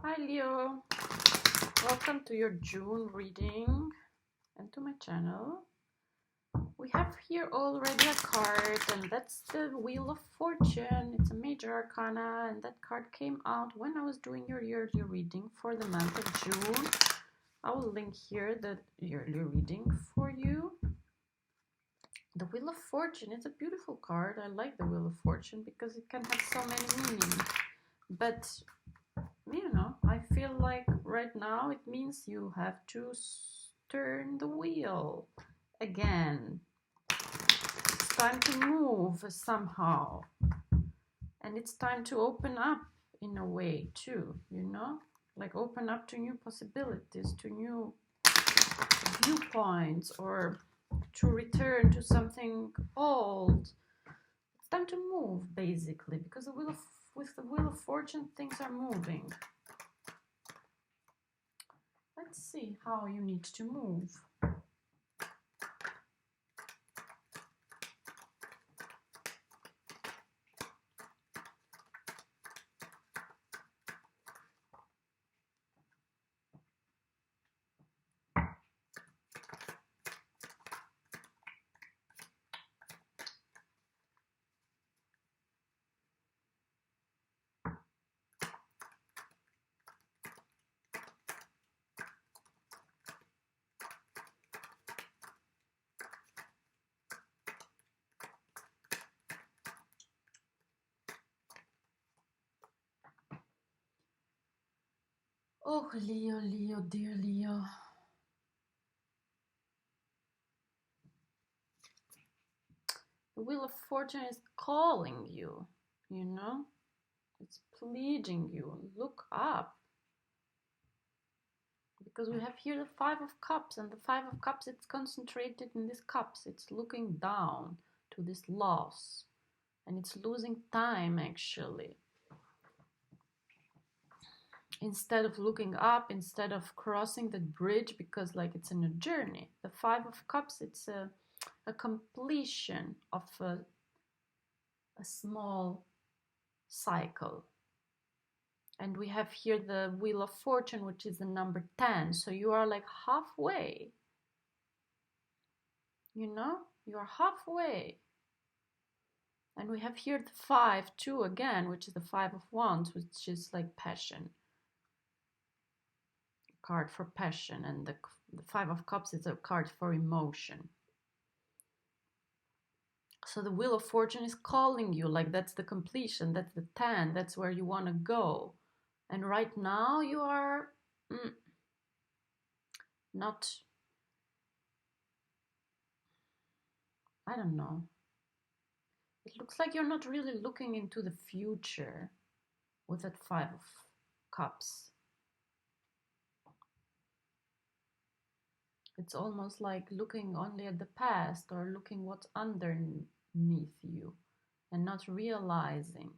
Hi Leo, welcome to your June reading and to my channel. We have here already a card, and that's the Wheel of Fortune. It's a major arcana, and that card came out when I was doing your yearly reading for the month of June. I will link here the yearly reading for you. The Wheel of Fortune is a beautiful card. I like the Wheel of Fortune because it can have so many meanings. But you know, I feel like right now it means you have to turn the wheel again. It's time to move somehow. And it's time to open up in a way too, you know? Like open up to new possibilities, to new viewpoints, or to return to something old. It's time to move basically, because with the Wheel of Fortune things are moving. Let's see how you need to move. Oh, Leo, Leo, dear Leo. The Wheel of Fortune is calling you, you know? It's pleading you. Look up. Because we have here the Five of Cups, and the Five of Cups, it's concentrated in these cups. It's looking down to this loss. And it's losing time, actually. Instead of looking up, instead of crossing the bridge, because like it's in a journey. The Five of Cups, it's a completion of a small cycle. And we have here the Wheel of Fortune, which is the number 10. So you are like halfway. You know, you are halfway. And we have here the 5, 2 again, which is the Five of Wands, which is like passion. A card for passion. And the Five of Cups is a card for emotion. So the Wheel of Fortune is calling you, like that's the completion, that's the 10, that's where you want to go. And right now you are not, I don't know. It looks like you're not really looking into the future with that Five of Cups. It's almost like looking only at the past or looking what's underneath you and not realizing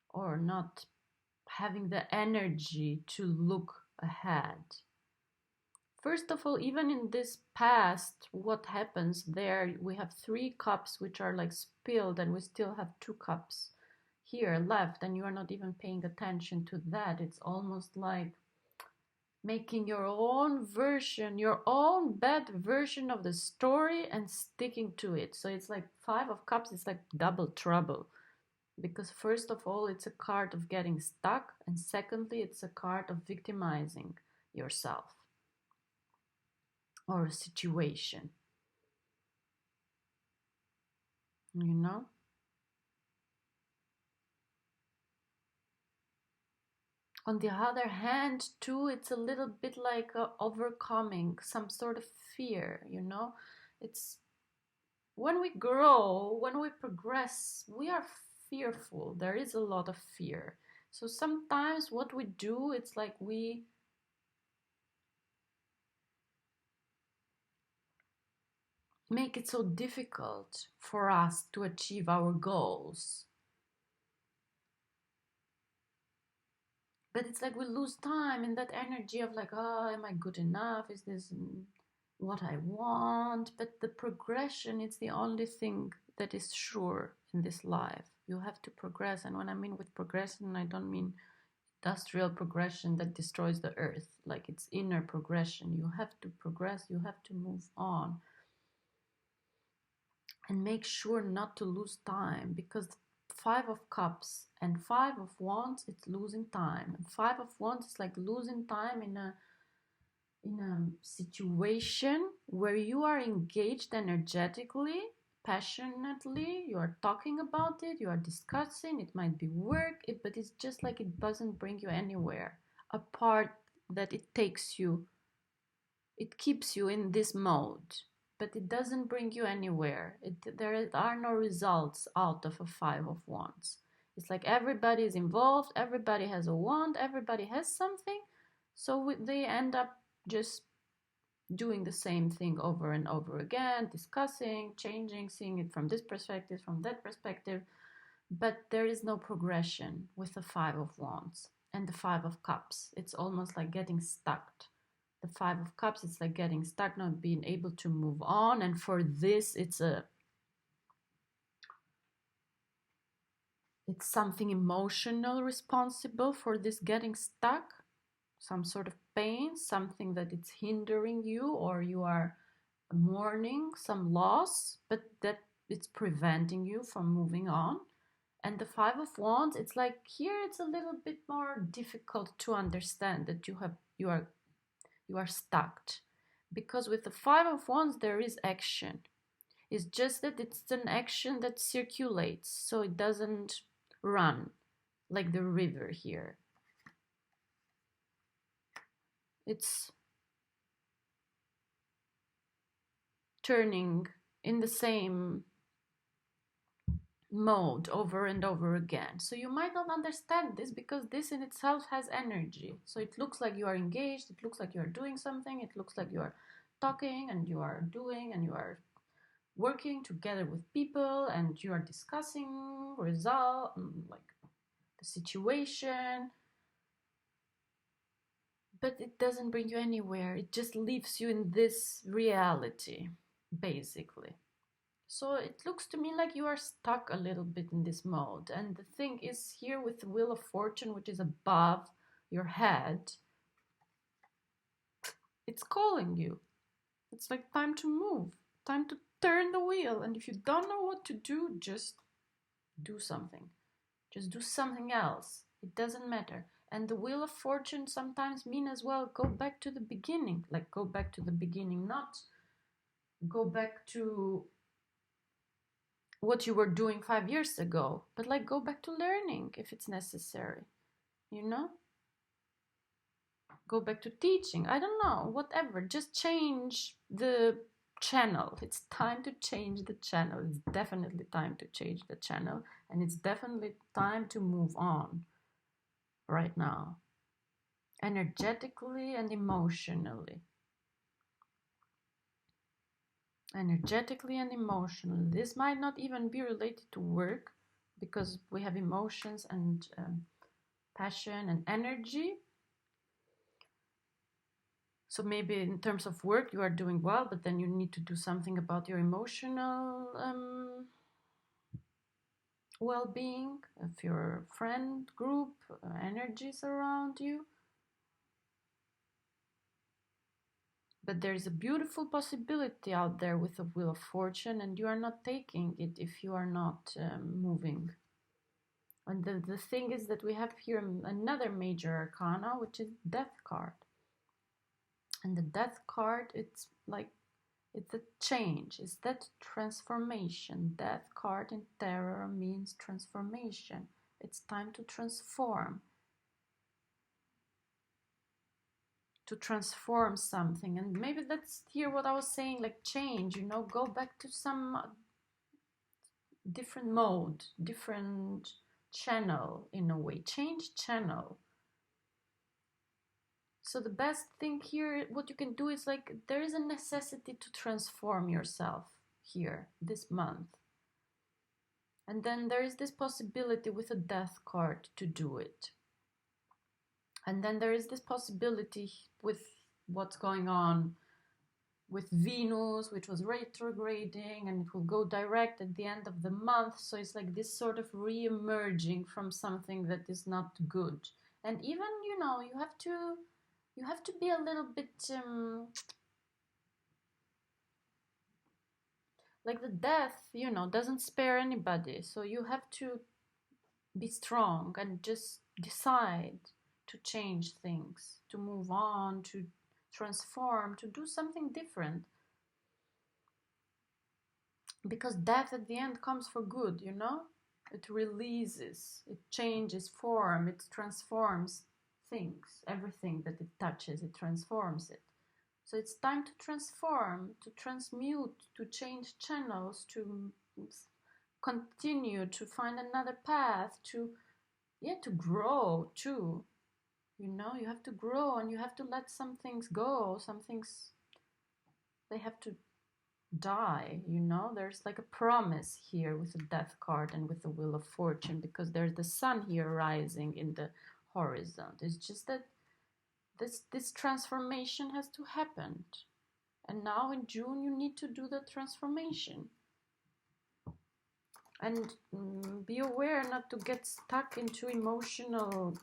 or not having the energy to look ahead. First of all, even in this past, what happens there, we have 3 cups which are like spilled, and we still have 2 cups here left, and you are not even paying attention to that. It's almost like making your own version, your own bad version of the story and sticking to it. So it's like 5 of Cups, it's like double trouble. Because first of all, it's a card of getting stuck, and secondly, it's a card of victimizing yourself or a situation. You know? On the other hand, too, it's a little bit like overcoming some sort of fear, you know? It's when we grow, when we progress, we are fearful. There is a lot of fear. So sometimes what we do, it's like we make it so difficult for us to achieve our goals. But it's like we lose time in that energy of like, oh, am I good enough? Is this what I want? But the progression is the only thing that is sure in this life. You have to progress. And when I mean with progression, I don't mean industrial progression that destroys the earth. Like it's inner progression. You have to progress, you have to move on. And make sure not to lose time, because Five of Cups and Five of Wands, it's losing time. And Five of Wands is like losing time in a situation where you are engaged energetically, passionately, you are talking about it, you are discussing, it might be work, but it's just like it doesn't bring you anywhere. A part that it takes you, it keeps you in this mode, but it doesn't bring you anywhere. There are no results out of a Five of Wands. It's like everybody is involved, everybody has a wand, everybody has something, so they end up just doing the same thing over and over again, discussing, changing, seeing it from this perspective, from that perspective, but there is no progression with the Five of Wands and the Five of Cups. It's almost like getting stuck. The Five of Cups, it's like getting stuck, not being able to move on, and for this, it's something emotional responsible for this getting stuck, some sort of pain, something that it's hindering you, or you are mourning some loss, but that it's preventing you from moving on. And the Five of Wands, it's like here it's a little bit more difficult to understand that you are stuck, because with the Five of Wands there is action. It's just that it's an action that circulates, so it doesn't run like the river here. It's turning in the same mode over and over again. So you might not understand this, because this in itself has energy. So it looks like you are engaged, it looks like you are doing something, it looks like you are talking and you are doing and you are working together with people and you are discussing result, like the situation, but it doesn't bring you anywhere. It just leaves you in this reality, basically. So it looks to me like you are stuck a little bit in this mode. And the thing is, here with the Wheel of Fortune, which is above your head, it's calling you. It's like time to move, time to turn the wheel. And if you don't know what to do, just do something. Just do something else. It doesn't matter. And the Wheel of Fortune sometimes mean as well, go back to the beginning. Like go back to the beginning, not go back to what you were doing 5 years ago, but like go back to learning if it's necessary, you know? Go back to teaching, I don't know, whatever. Just change the channel. It's time to change the channel. It's definitely time to change the channel, and it's definitely time to move on right now, energetically and emotionally. Energetically and emotionally. This might not even be related to work, because we have emotions and passion and energy. So maybe in terms of work you are doing well, but then you need to do something about your emotional well-being, of your friend group, energies around you. But there's a beautiful possibility out there with the Wheel of Fortune, and you are not taking it if you are not moving. And the thing is that we have here another major arcana, which is Death card. And the Death card, it's like, it's a change, it's that transformation. Death card in tarot means transformation. It's time to transform. To transform something. And maybe that's here what I was saying, like change, you know, go back to some different mode, different channel in a way. Change channel. So the best thing here, what you can do is like, there is a necessity to transform yourself here this month. And then there is this possibility with a Death card to do it. And then there is this possibility with what's going on with Venus, which was retrograding, and it will go direct at the end of the month. So it's like this sort of re-emerging from something that is not good. And even, you know, you have to be a little bit like the death, you know, doesn't spare anybody. So you have to be strong and just decide to change things, to move on, to transform, to do something different. Because death at the end comes for good, you know? It releases, it changes form, it transforms things. Everything that it touches, it transforms it. So it's time to transform, to transmute, to change channels, to continue, to find another path, to grow too. You know, you have to grow and you have to let some things go. Some things, they have to die, you know. There's like a promise here with the death card and with the wheel of fortune, because there's the sun here rising in the horizon. It's just that this transformation has to happen, and now in June you need to do the transformation. And be aware not to get stuck into emotional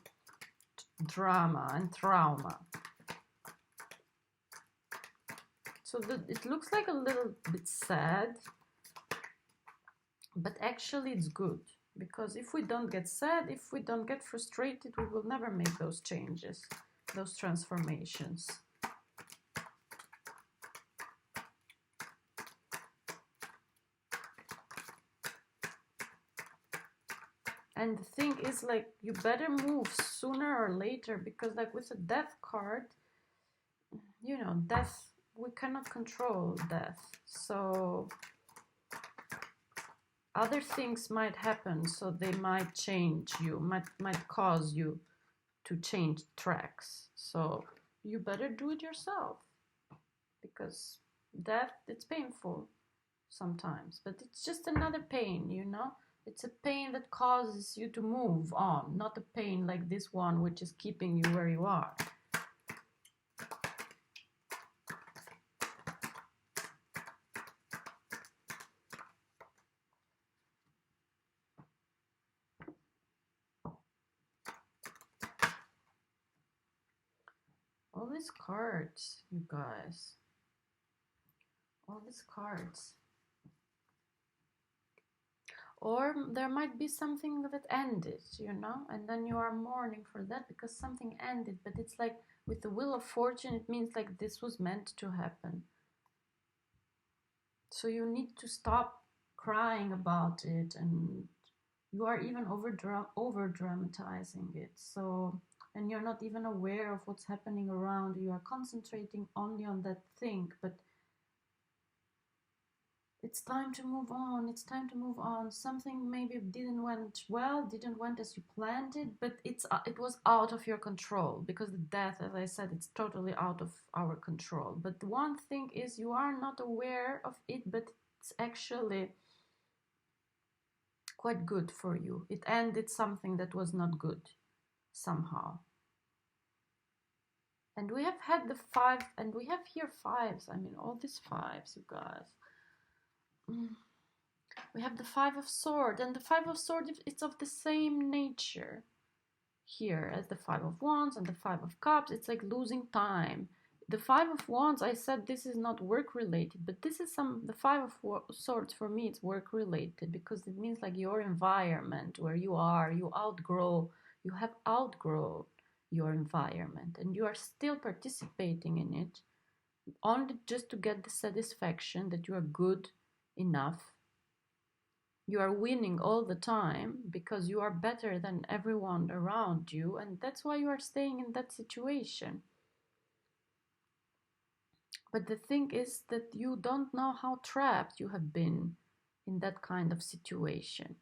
drama and trauma. So it looks like a little bit sad, but actually it's good, because if we don't get sad, if we don't get frustrated, we will never make those changes, those transformations. And the thing is, like, you better move sooner or later, because like with the death card, you know, death, we cannot control death. So other things might happen, so they might change you, might cause you to change tracks. So you better do it yourself, because death, it's painful sometimes, but it's just another pain, you know. It's a pain that causes you to move on, not a pain like this one, which is keeping you where you are. All these cards, you guys. All these cards. Or there might be something that ended, you know, and then you are mourning for that because something ended. But it's like with the Wheel of Fortune, it means like this was meant to happen. So you need to stop crying about it, and you are even over dramatizing it. So, and you're not even aware of what's happening around you. You are concentrating only on that thing, but it's time to move on. It's time to move on. Something maybe didn't went well, didn't went as you planned it, but it was out of your control, because the death, as I said, it's totally out of our control. But the one thing is, you are not aware of it, but it's actually quite good for you. It ended something that was not good somehow. And we have had the 5, and we have here 5s. I mean, all these 5s, you guys. We have the 5 of Swords, and the 5 of Swords, it's of the same nature here as the 5 of Wands and the 5 of Cups. It's like losing time. The 5 of Wands, I said this is not work related, but this is the 5 of Swords for me, it's work related, because it means like your environment where you are, you have outgrown your environment, and you are still participating in it, only just to get the satisfaction that you are good enough. You are winning all the time because you are better than everyone around you, and that's why you are staying in that situation. But the thing is that you don't know how trapped you have been in that kind of situation.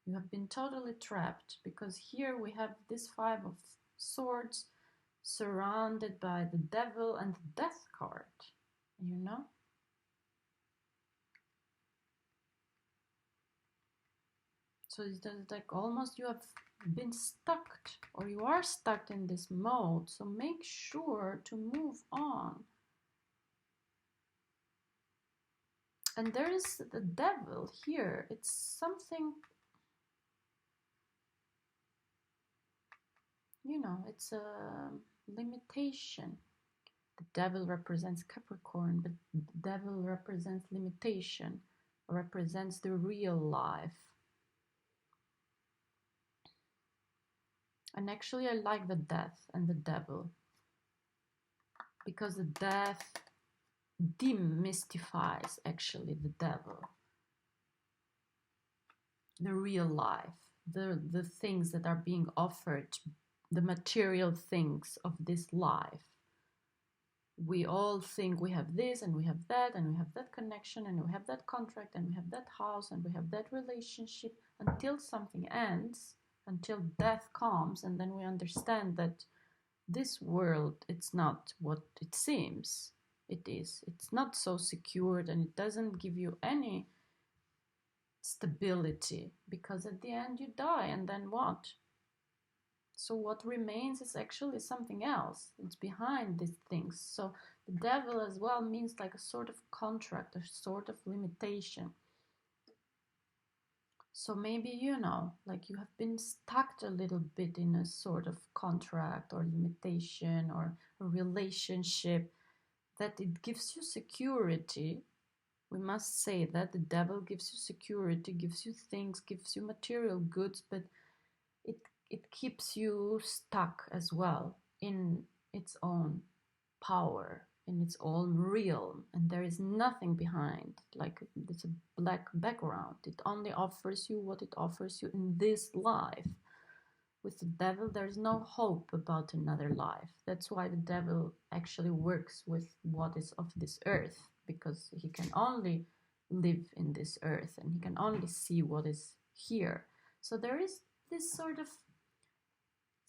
You have been totally trapped, because here we have this 5 of Swords surrounded by the Devil and the Death card, you know? So it's like almost you have been stuck, or you are stuck in this mode. So make sure to move on. And there is the Devil here. It's something, you know, it's a limitation. The devil represents Capricorn, but the devil represents limitation, represents the real life. And actually I like the death and the devil, because the death demystifies actually the devil, the real life, the things that are being offered, the material things of this life. We all think we have this and we have that and we have that connection and we have that contract and we have that house and we have that relationship, until something ends, until death comes, and then we understand that this world, it's not what it seems it is. It's not so secured, and it doesn't give you any stability, because at the end you die, and then what? So what remains is actually something else. It's behind these things. So the devil as well means like a sort of contract, a sort of limitation. So maybe, you know, like you have been stuck a little bit in a sort of contract or limitation or a relationship, that it gives you security. We must say that the devil gives you security, gives you things, gives you material goods, but it keeps you stuck as well in its own power, in its own realm, and there is nothing behind. Like, it's a black background. It only offers you what it offers you in this life. With the devil, there's no hope about another life. That's why the devil actually works with what is of this earth, because he can only live in this earth and he can only see what is here. So there is this sort of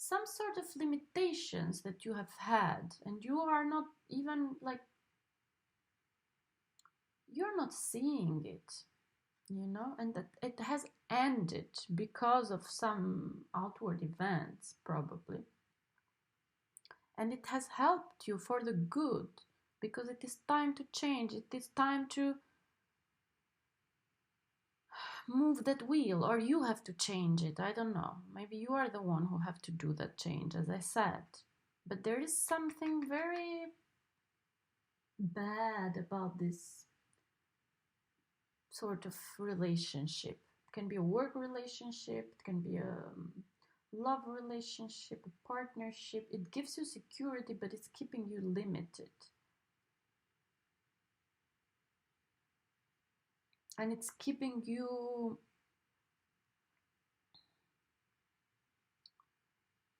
some sort of limitations that you have had, and you are not even like, you're not seeing it, you know, and that it has ended because of some outward events probably, and it has helped you for the good, because it is time to change. It is time to move that wheel, or you have to change it. I don't know, maybe you are the one who have to do that change, as I said. But there is something very bad about this sort of relationship. It can be a work relationship, it can be a love relationship, a partnership. It gives you security, but it's keeping you limited. And it's keeping you,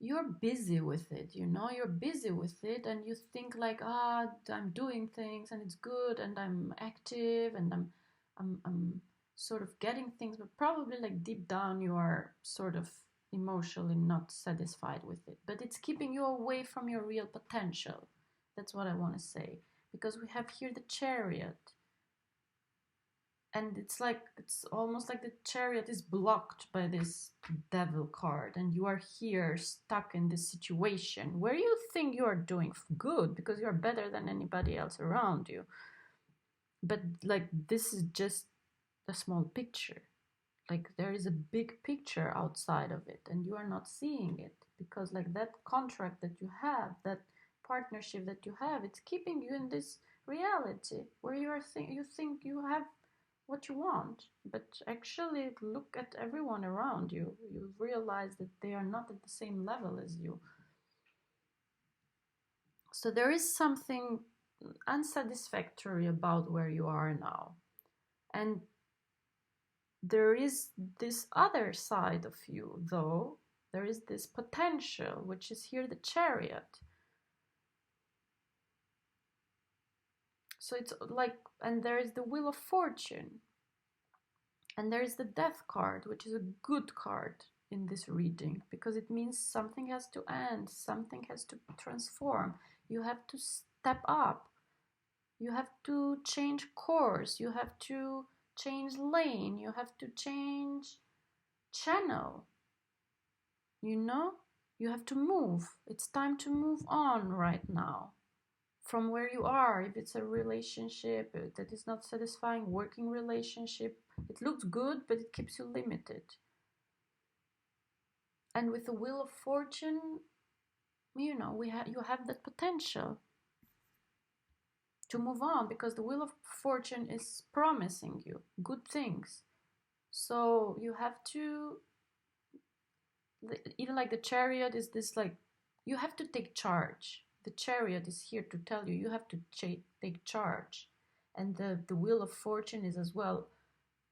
you're busy with it, you know, you're busy with it, and you think like, I'm doing things and it's good and I'm active and I'm sort of getting things, but probably like deep down you are sort of emotionally not satisfied with it. But it's keeping you away from your real potential. That's what I want to say, because we have here the Chariot. And it's almost like the Chariot is blocked by this devil card, and you are here stuck in this situation where you think you are doing good because you're better than anybody else around you. But like, this is just a small picture. Like, there is a big picture outside of it, and you are not seeing it, because like that contract that you have, that partnership that you have, it's keeping you in this reality where you think you have what you want, but actually look at everyone around you. You realize that they are not at the same level as you. So there is something unsatisfactory about where you are now. And there is this other side of you, though. There is this potential, which is here the Chariot. So it's like, and there is the Wheel of Fortune. And there is the Death card, which is a good card in this reading, because it means something has to end, something has to transform. You have to step up. You have to change course. You have to change lane. You have to change channel. You know, you have to move. It's time to move on right now from where you are. If it's a relationship that is not satisfying, working relationship, it looks good, but it keeps you limited. And with the Wheel of Fortune, you know, you have that potential to move on, because the wheel of fortune is promising you good things. So you have to, even like the chariot is this, like, you have to take charge. The chariot is here to tell you you have to take charge. And the wheel of fortune is as well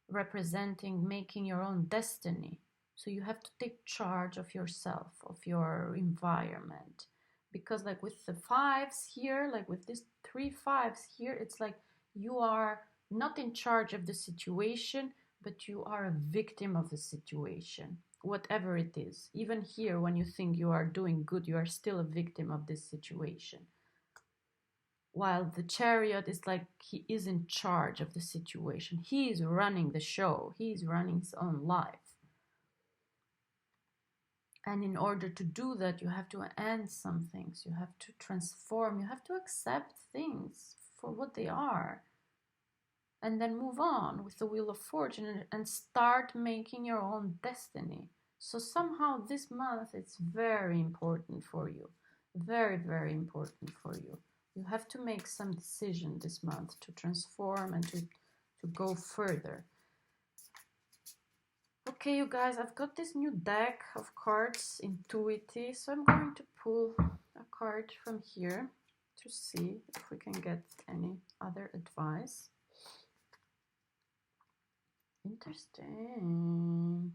representing making your own destiny. So you have to take charge of yourself, of your environment. Because like with the fives here, like with these 3 fives here, it's like you are not in charge of the situation, but you are a victim of the situation, whatever it is. Even here, when you think you are doing good, you are still a victim of this situation. While the chariot is like he is in charge of the situation. He is running the show. He is running his own life. And in order to do that, you have to end some things. You have to transform. You have to accept things for what they are. And then move on with the wheel of fortune and start making your own destiny. So somehow this month it's very important for you. Very, very important for you. You have to make some decision this month to transform and to go further. Okay, you guys, I've got this new deck of cards, Intuitive, so I'm going to pull a card from here to see if we can get any other advice. Interesting.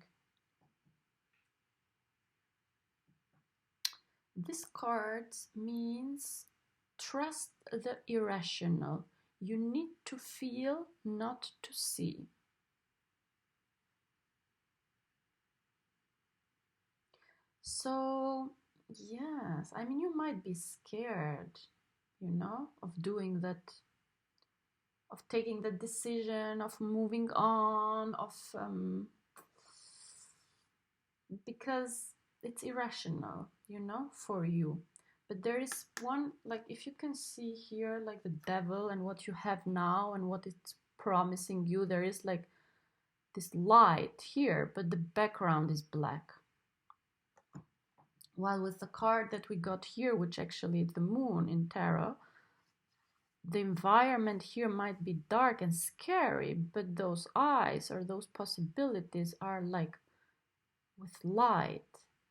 This card means trust the irrational. You need to feel, not to see. So, yes, I mean, you might be scared, you know, of doing that, of taking the decision, of moving on, of because it's irrational, you know, for you. But there is one, like, if you can see here, like the devil and what you have now and what it's promising you, there is like this light here, but the background is black. While with the card that we got here, which actually is the moon in tarot, the environment here might be dark and scary, but those eyes or those possibilities are like with light.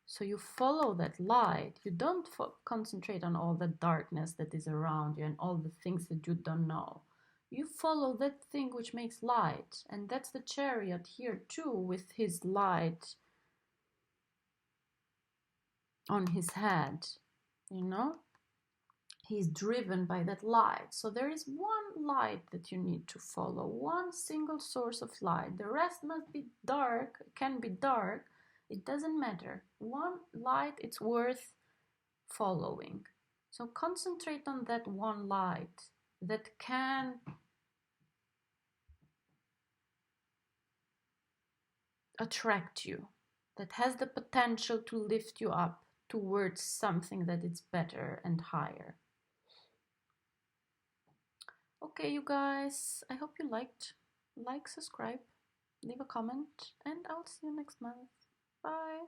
So you follow that light. You don't concentrate on all the darkness that is around you and all the things that you don't know. You follow that thing which makes light. And that's the chariot here too, with his light on his head, you know? He's driven by that light. So there is one light that you need to follow, one single source of light. The rest must be dark, can be dark. It doesn't matter. One light, it's worth following. So concentrate on that one light that can attract you, that has the potential to lift you up towards something that is better and higher. Okay, you guys, I hope you liked. Like, subscribe, leave a comment, and I'll see you next month. Bye.